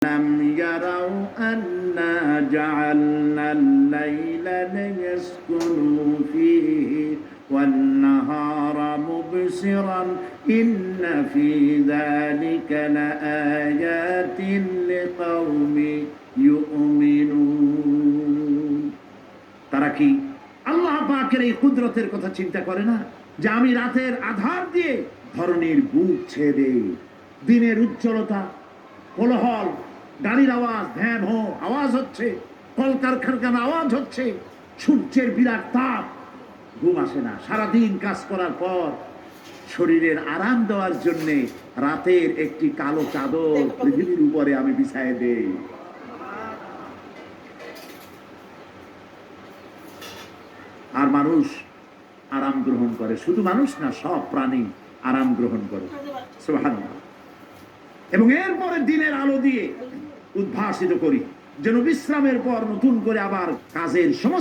لم يروا أنا جعلنا الليل ليسكنوا فيه والنهار مبصرا إن في ذلك لآيات لقوم يؤمنون তারা কি আল্লাহ পাকের এই কুদরতের কথা চিন্তা করে না যে আমি রাতের আধার দিয়ে ধরনীর বুক ছেড়ে দিনের উজ্জ্বলতা কোলাহল গাড়ির আওয়াজ ভ্যান হো আওয়াজ হচ্ছে কলকারখানার আওয়াজ হচ্ছে সূর্যের বিরাট তাপ ঘুম আসে না সারাদিন কাজ করার পর শরীরের আরাম দেওয়ার জন্য রাতের একটি কালো চাদর পৃথিবীর উপরে আমি বিছায় দেই আর মানুষ আরাম গ্রহণ করে শুধু মানুষ না সব প্রাণী আরাম গ্রহণ করে সুবহানাল্লাহ এবং এরপরে দিনের আলো দিয়ে উদ্ভাসিত করি যেন বিশ্রামের পর নতুন করে আবার কাজের সমস্ত